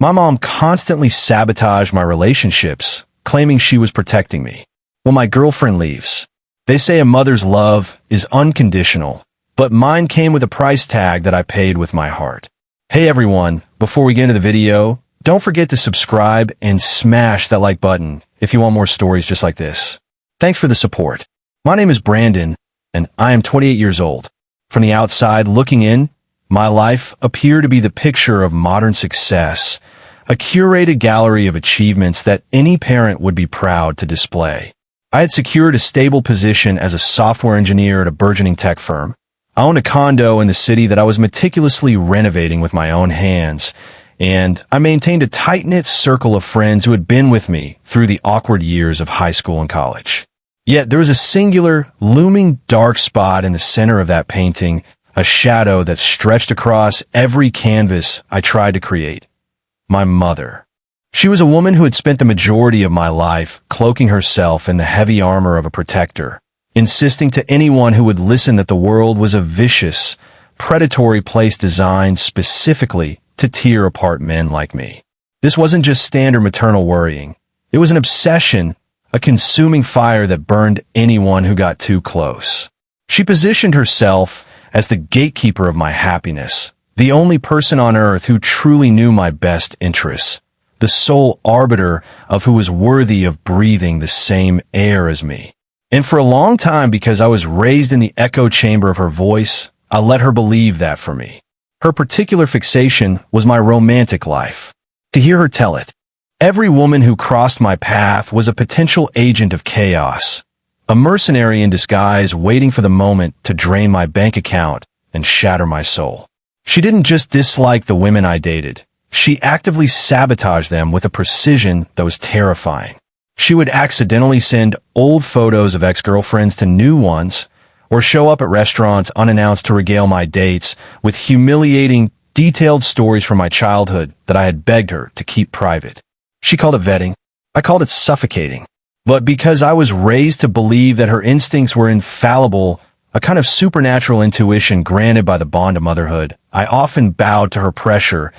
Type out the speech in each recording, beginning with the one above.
My mom constantly sabotaged my relationships, claiming she was protecting me. When my girlfriend leaves, they say a mother's love is unconditional, but mine came with a price tag that I paid with my heart. Hey everyone, before we get into the video, don't forget to subscribe and smash that like button if you want more stories just like this. Thanks for the support. My name is Brandon, and I am 28 years old. From the outside looking in, my life appeared to be the picture of modern success, a curated gallery of achievements that any parent would be proud to display. I had secured a stable position as a software engineer at a burgeoning tech firm. I owned a condo in the city that I was meticulously renovating with my own hands, and I maintained a tight-knit circle of friends who had been with me through the awkward years of high school and college. Yet there was a singular, looming dark spot in the center of that painting, a shadow that stretched across every canvas I tried to create. My mother. She was a woman who had spent the majority of my life cloaking herself in the heavy armor of a protector, insisting to anyone who would listen that the world was a vicious, predatory place designed specifically to tear apart men like me. This wasn't just standard maternal worrying. It was an obsession, a consuming fire that burned anyone who got too close. She positioned herself as the gatekeeper of my happiness, the only person on earth who truly knew my best interests, the sole arbiter of who was worthy of breathing the same air as me. And for a long time, because I was raised in the echo chamber of her voice, I let her believe that for me. Her particular fixation was my romantic life. To hear her tell it, every woman who crossed my path was a potential agent of chaos, a mercenary in disguise waiting for the moment to drain my bank account and shatter my soul. She didn't just dislike the women I dated. She actively sabotaged them with a precision that was terrifying. She would accidentally send old photos of ex-girlfriends to new ones, or show up at restaurants unannounced to regale my dates with humiliating, detailed stories from my childhood that I had begged her to keep private. She called it vetting. I called it suffocating. But because I was raised to believe that her instincts were infallible, a kind of supernatural intuition granted by the bond of motherhood, I often bowed to her pressure,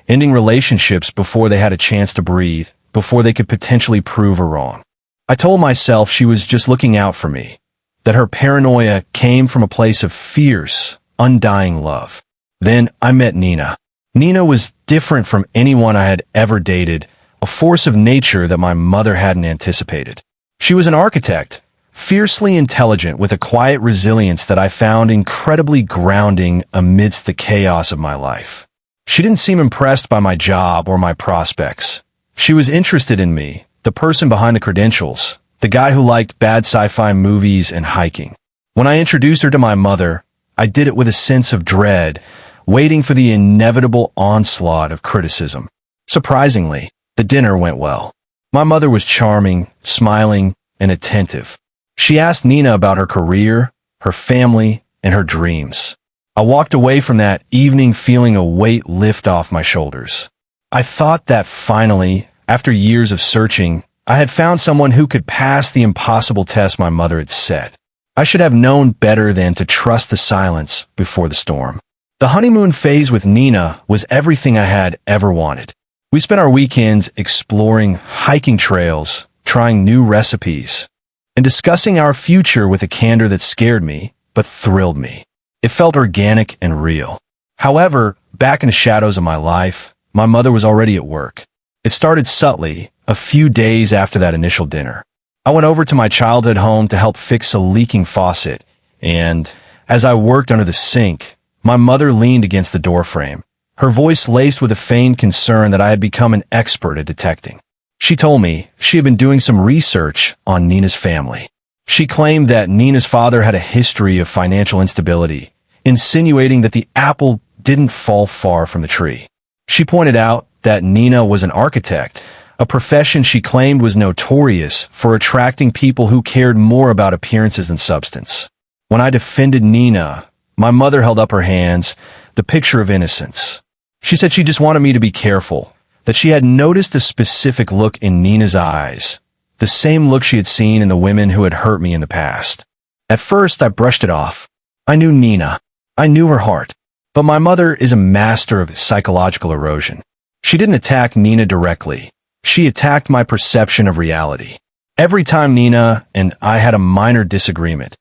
ending relationships before they had a chance to breathe, before they could potentially prove her wrong. I told myself she was just looking out for me, that her paranoia came from a place of fierce, undying love. Then I met Nina. Nina was different from anyone I had ever dated, a force of nature that my mother hadn't anticipated. She was an architect, fiercely intelligent with a quiet resilience that I found incredibly grounding amidst the chaos of my life. She didn't seem impressed by my job or my prospects. She was interested in me, the person behind the credentials, the guy who liked bad sci-fi movies and hiking. When I introduced her to my mother, I did it with a sense of dread, waiting for the inevitable onslaught of criticism. Surprisingly, the dinner went well. My mother was charming, smiling, and attentive. She asked Nina about her career, her family, and her dreams. I walked away from that evening feeling a weight lift off my shoulders. I thought that finally, after years of searching, I had found someone who could pass the impossible test my mother had set. I should have known better than to trust the silence before the storm. The honeymoon phase with Nina was everything I had ever wanted. We spent our weekends exploring hiking trails, trying new recipes, and discussing our future with a candor that scared me, but thrilled me. It felt organic and real. However, back in the shadows of my life, my mother was already at work. It started subtly, a few days after that initial dinner. I went over to my childhood home to help fix a leaking faucet, and as I worked under the sink, my mother leaned against the doorframe, her voice laced with a feigned concern that I had become an expert at detecting. She told me she had been doing some research on Nina's family. She claimed that Nina's father had a history of financial instability, insinuating that the apple didn't fall far from the tree. She pointed out that Nina was an architect, a profession she claimed was notorious for attracting people who cared more about appearances than substance. When I defended Nina, my mother held up her hands, the picture of innocence. She said she just wanted me to be careful, that she had noticed a specific look in Nina's eyes, the same look she had seen in the women who had hurt me in the past. At first, I brushed it off. I knew Nina. I knew her heart. But my mother is a master of psychological erosion. She didn't attack Nina directly. She attacked my perception of reality. Every time Nina and I had a minor disagreement,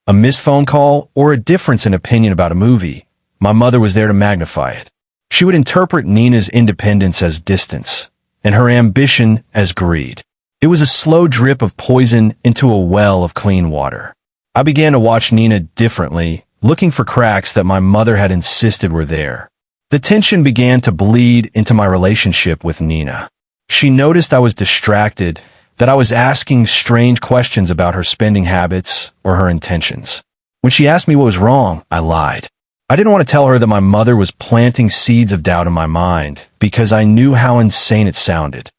a missed phone call, or a difference in opinion about a movie, my mother was there to magnify it. She would interpret Nina's independence as distance, and her ambition as greed. It was a slow drip of poison into a well of clean water. I began to watch Nina differently, looking for cracks that my mother had insisted were there. The tension began to bleed into my relationship with Nina. She noticed I was distracted, that I was asking strange questions about her spending habits or her intentions. When she asked me what was wrong, I lied. I didn't want to tell her that my mother was planting seeds of doubt in my mind because I knew how insane it sounded.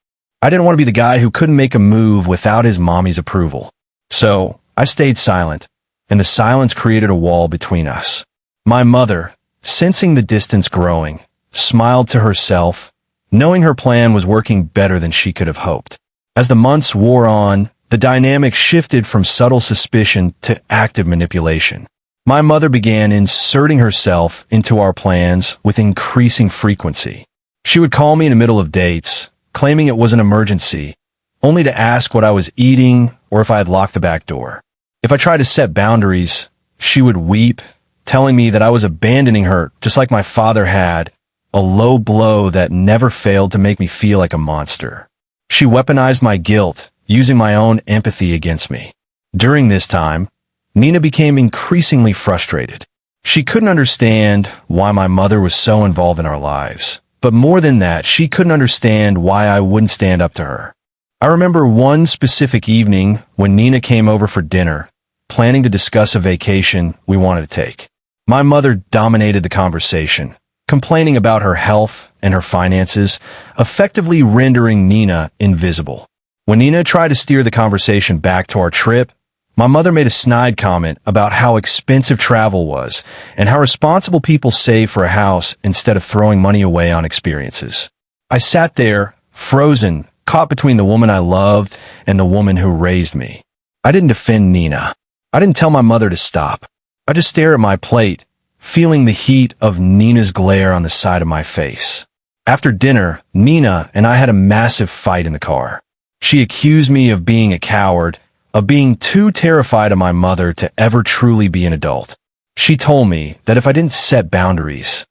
I didn't want to be the guy who couldn't make a move without his mommy's approval. So I stayed silent, and the silence created a wall between us. My mother, sensing the distance growing, smiled to herself, knowing her plan was working better than she could have hoped. As the months wore on, the dynamic shifted from subtle suspicion to active manipulation. My mother began inserting herself into our plans with increasing frequency. She would call me in the middle of dates, claiming it was an emergency, only to ask what I was eating or if I had locked the back door. If I tried to set boundaries, she would weep, telling me that I was abandoning her just like my father had, a low blow that never failed to make me feel like a monster. She weaponized my guilt, using my own empathy against me. During this time, Nina became increasingly frustrated. She couldn't understand why my mother was so involved in our lives. But more than that, she couldn't understand why I wouldn't stand up to her. I remember one specific evening when Nina came over for dinner, planning to discuss a vacation we wanted to take. My mother dominated the conversation, complaining about her health and her finances, effectively rendering Nina invisible. When Nina tried to steer the conversation back to our trip, my mother made a snide comment about how expensive travel was and how responsible people save for a house instead of throwing money away on experiences. I sat there, frozen, caught between the woman I loved and the woman who raised me. I didn't defend Nina. I didn't tell my mother to stop. I just stared at my plate, feeling the heat of Nina's glare on the side of my face. After dinner, Nina and I had a massive fight in the car. She accused me of being a coward, of being too terrified of my mother to ever truly be an adult. She told me that if I didn't set boundaries,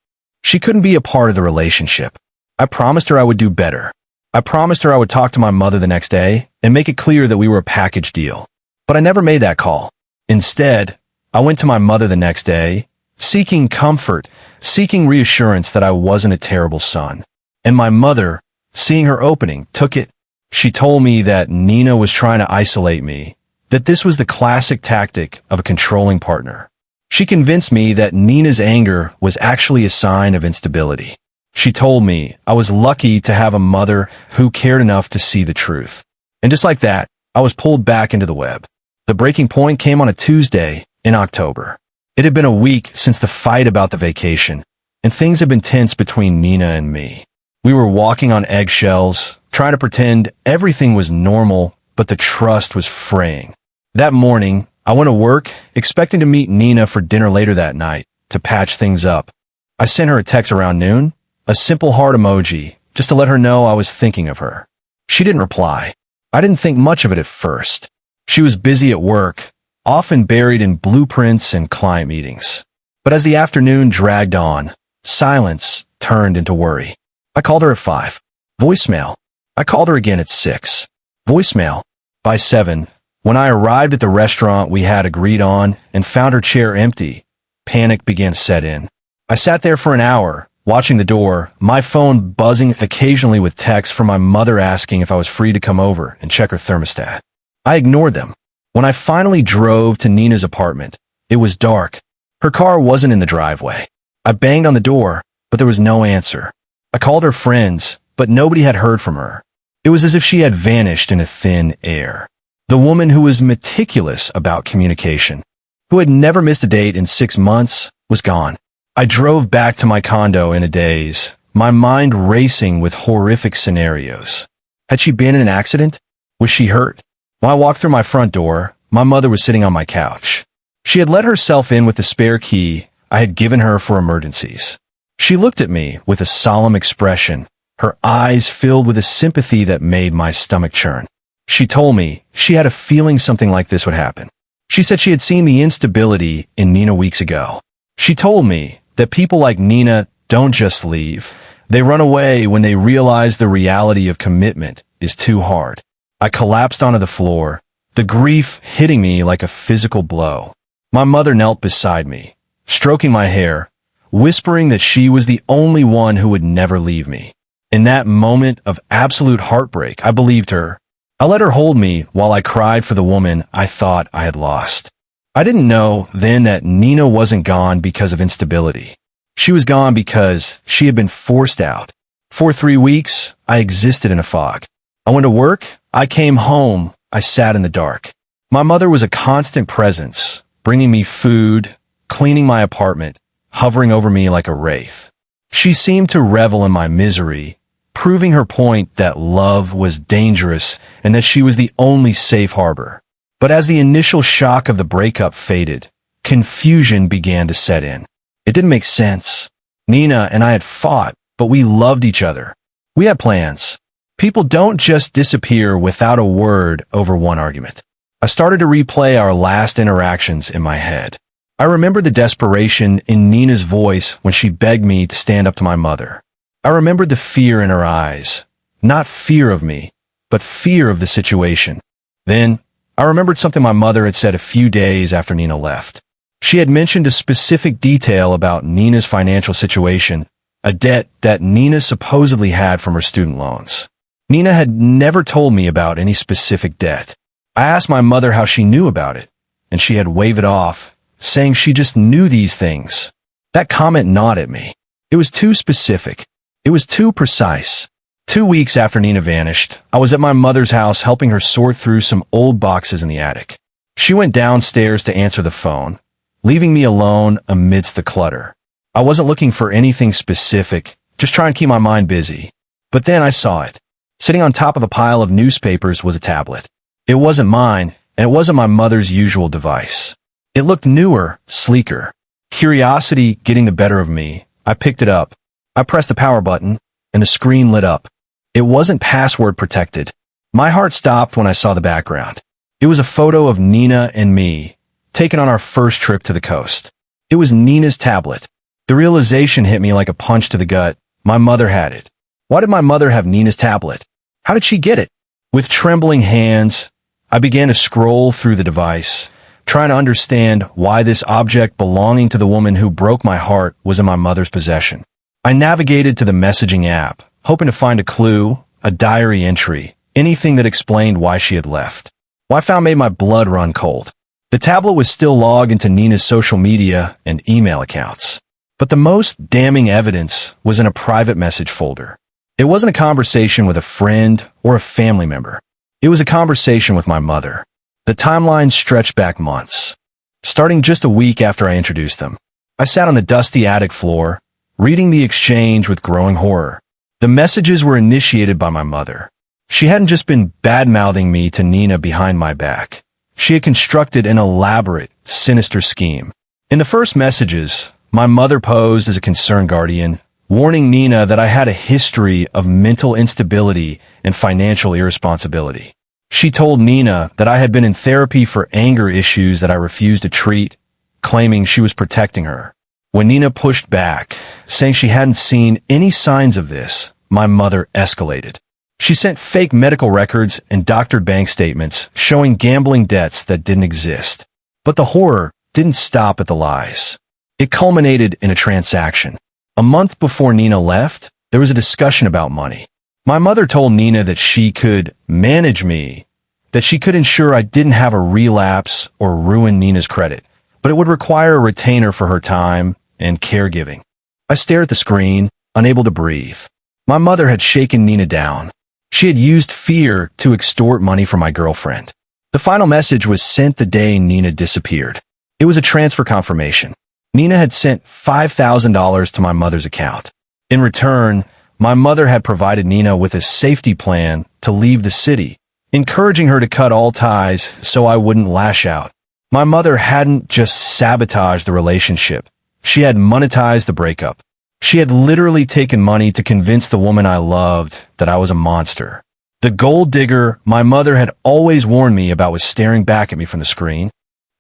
she couldn't be a part of the relationship. I promised her I would do better. I promised her I would talk to my mother the next day and make it clear that we were a package deal. But I never made that call. Instead, I went to my mother the next day, seeking comfort, seeking reassurance that I wasn't a terrible son. And my mother, seeing her opening, took it. She told me that Nina was trying to isolate me, that this was the classic tactic of a controlling partner. She convinced me that Nina's anger was actually a sign of instability. She told me I was lucky to have a mother who cared enough to see the truth. And just like that, I was pulled back into the web. The breaking point came on a Tuesday in October. It had been a week since the fight about the vacation, and things had been tense between Nina and me. We were walking on eggshells, trying to pretend everything was normal, but the trust was fraying. That morning, I went to work, expecting to meet Nina for dinner later that night, to patch things up. I sent her a text around noon, a simple heart emoji, just to let her know I was thinking of her. She didn't reply. I didn't think much of it at first. She was busy at work, often buried in blueprints and client meetings. But as the afternoon dragged on, silence turned into worry. I called her at 5. Voicemail. I called her again at 6. Voicemail. By 7, when I arrived at the restaurant we had agreed on and found her chair empty, panic began to set in. I sat there for an hour, watching the door, my phone buzzing occasionally with texts from my mother asking if I was free to come over and check her thermostat. I ignored them. When I finally drove to Nina's apartment, it was dark. Her car wasn't in the driveway. I banged on the door, but there was no answer. I called her friends, but nobody had heard from her. It was as if she had vanished into thin air. The woman who was meticulous about communication, who had never missed a date in 6 months, was gone. I drove back to my condo in a daze, my mind racing with horrific scenarios. Had she been in an accident? Was she hurt? When I walked through my front door, my mother was sitting on my couch. She had let herself in with the spare key I had given her for emergencies. She looked at me with a solemn expression, her eyes filled with a sympathy that made my stomach churn. She told me she had a feeling something like this would happen. She said she had seen the instability in Nina weeks ago. She told me that people like Nina don't just leave. They run away when they realize the reality of commitment is too hard. I collapsed onto the floor, the grief hitting me like a physical blow. My mother knelt beside me, stroking my hair, whispering that she was the only one who would never leave me. In that moment of absolute heartbreak, I believed her. I let her hold me while I cried for the woman I thought I had lost. I didn't know then that Nina wasn't gone because of instability. She was gone because she had been forced out. For 3 weeks, I existed in a fog. I went to work, I came home, I sat in the dark. My mother was a constant presence, bringing me food, cleaning my apartment, hovering over me like a wraith. She seemed to revel in my misery, proving her point that love was dangerous and that she was the only safe harbor. But as the initial shock of the breakup faded, confusion began to set in. It didn't make sense. Nina and I had fought, but we loved each other. We had plans. People don't just disappear without a word over one argument. I started to replay our last interactions in my head. I remembered the desperation in Nina's voice when she begged me to stand up to my mother. I remembered the fear in her eyes. Not fear of me, but fear of the situation. Then, I remembered something my mother had said a few days after Nina left. She had mentioned a specific detail about Nina's financial situation, a debt that Nina supposedly had from her student loans. Nina had never told me about any specific debt. I asked my mother how she knew about it, and she had waved it off, saying she just knew these things. That comment gnawed at me. It was too specific. It was too precise. 2 weeks after Nina vanished, I was at my mother's house helping her sort through some old boxes in the attic. She went downstairs to answer the phone, leaving me alone amidst the clutter. I wasn't looking for anything specific, just trying to keep my mind busy. But then I saw it. Sitting on top of a pile of newspapers was a tablet. It wasn't mine, and it wasn't my mother's usual device. It looked newer, sleeker. Curiosity getting the better of me, I picked it up. I pressed the power button, and the screen lit up. It wasn't password protected. My heart stopped when I saw the background. It was a photo of Nina and me, taken on our first trip to the coast. It was Nina's tablet. The realization hit me like a punch to the gut. My mother had it. Why did my mother have Nina's tablet? How did she get it? With trembling hands, I began to scroll through the device, trying to understand why this object belonging to the woman who broke my heart was in my mother's possession. I navigated to the messaging app, hoping to find a clue, a diary entry, anything that explained why she had left. What I found made my blood run cold. The tablet was still logged into Nina's social media and email accounts. But the most damning evidence was in a private message folder. It wasn't a conversation with a friend or a family member. It was a conversation with my mother. The timeline stretched back months, starting just a week after I introduced them. I sat on the dusty attic floor, reading the exchange with growing horror. The messages were initiated by my mother. She hadn't just been bad-mouthing me to Nina behind my back. She had constructed an elaborate, sinister scheme. In the first messages, my mother posed as a concerned guardian, warning Nina that I had a history of mental instability and financial irresponsibility. She told Nina that I had been in therapy for anger issues that I refused to treat, claiming she was protecting her. When Nina pushed back, saying she hadn't seen any signs of this, my mother escalated. She sent fake medical records and doctored bank statements showing gambling debts that didn't exist. But the horror didn't stop at the lies. It culminated in a transaction. A month before Nina left, there was a discussion about money. My mother told Nina that she could manage me, that she could ensure I didn't have a relapse or ruin Nina's credit, but it would require a retainer for her time and caregiving. I stared at the screen, unable to breathe. My mother had shaken Nina down. She had used fear to extort money from my girlfriend. The final message was sent the day Nina disappeared. It was a transfer confirmation. Nina had sent $5,000 to my mother's account. In return, my mother had provided Nina with a safety plan to leave the city, encouraging her to cut all ties so I wouldn't lash out. My mother hadn't just sabotaged the relationship. She had monetized the breakup. She had literally taken money to convince the woman I loved that I was a monster. The gold digger my mother had always warned me about was staring back at me from the screen,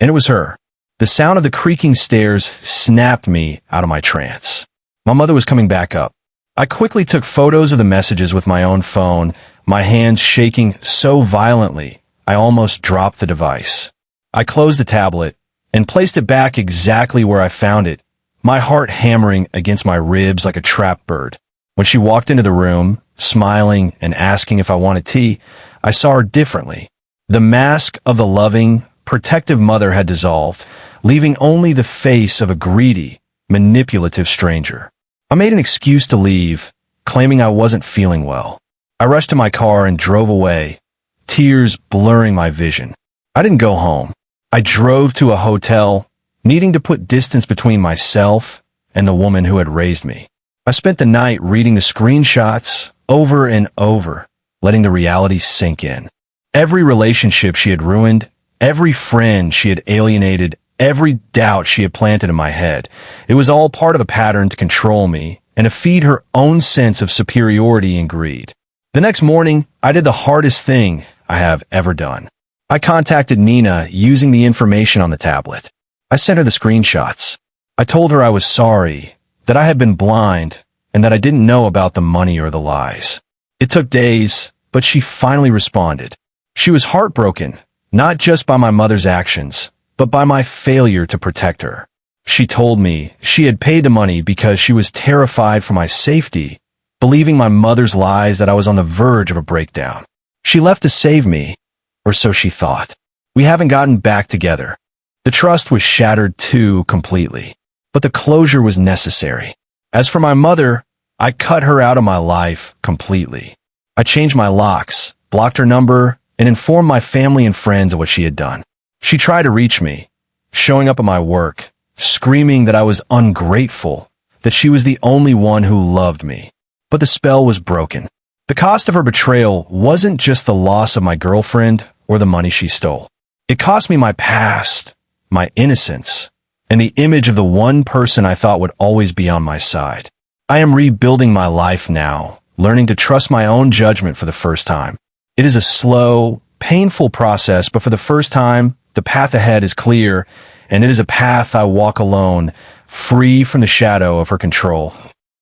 and it was her. The sound of the creaking stairs snapped me out of my trance. My mother was coming back up. I quickly took photos of the messages with my own phone, my hands shaking so violently I almost dropped the device. I closed the tablet and placed it back exactly where I found it, my heart hammering against my ribs like a trapped bird. When she walked into the room, smiling and asking if I wanted tea, I saw her differently. The mask of the loving, protective mother had dissolved, leaving only the face of a greedy, manipulative stranger. I made an excuse to leave, claiming I wasn't feeling well. I rushed to my car and drove away, tears blurring my vision. I didn't go home. I drove to a hotel, needing to put distance between myself and the woman who had raised me. I spent the night reading the screenshots over and over, letting the reality sink in. Every relationship she had ruined, every friend she had alienated, every doubt she had planted in my head, it was all part of a pattern to control me and to feed her own sense of superiority and greed. The next morning, I did the hardest thing I have ever done. I contacted Nina using the information on the tablet. I sent her the screenshots. I told her I was sorry, that I had been blind, and that I didn't know about the money or the lies. It took days, but she finally responded. She was heartbroken, not just by my mother's actions, but by my failure to protect her. She told me she had paid the money because she was terrified for my safety, believing my mother's lies that I was on the verge of a breakdown. She left to save me, or so she thought. We haven't gotten back together. The trust was shattered too completely, but the closure was necessary. As for my mother, I cut her out of my life completely. I changed my locks, blocked her number, and informed my family and friends of what she had done. She tried to reach me, showing up at my work, screaming that I was ungrateful, that she was the only one who loved me. But the spell was broken. The cost of her betrayal wasn't just the loss of my girlfriend or the money she stole. It cost me my past, my innocence, and the image of the one person I thought would always be on my side. I am rebuilding my life now, learning to trust my own judgment for the first time. It is a slow, painful process, but for the first time, the path ahead is clear, and it is a path I walk alone, free from the shadow of her control.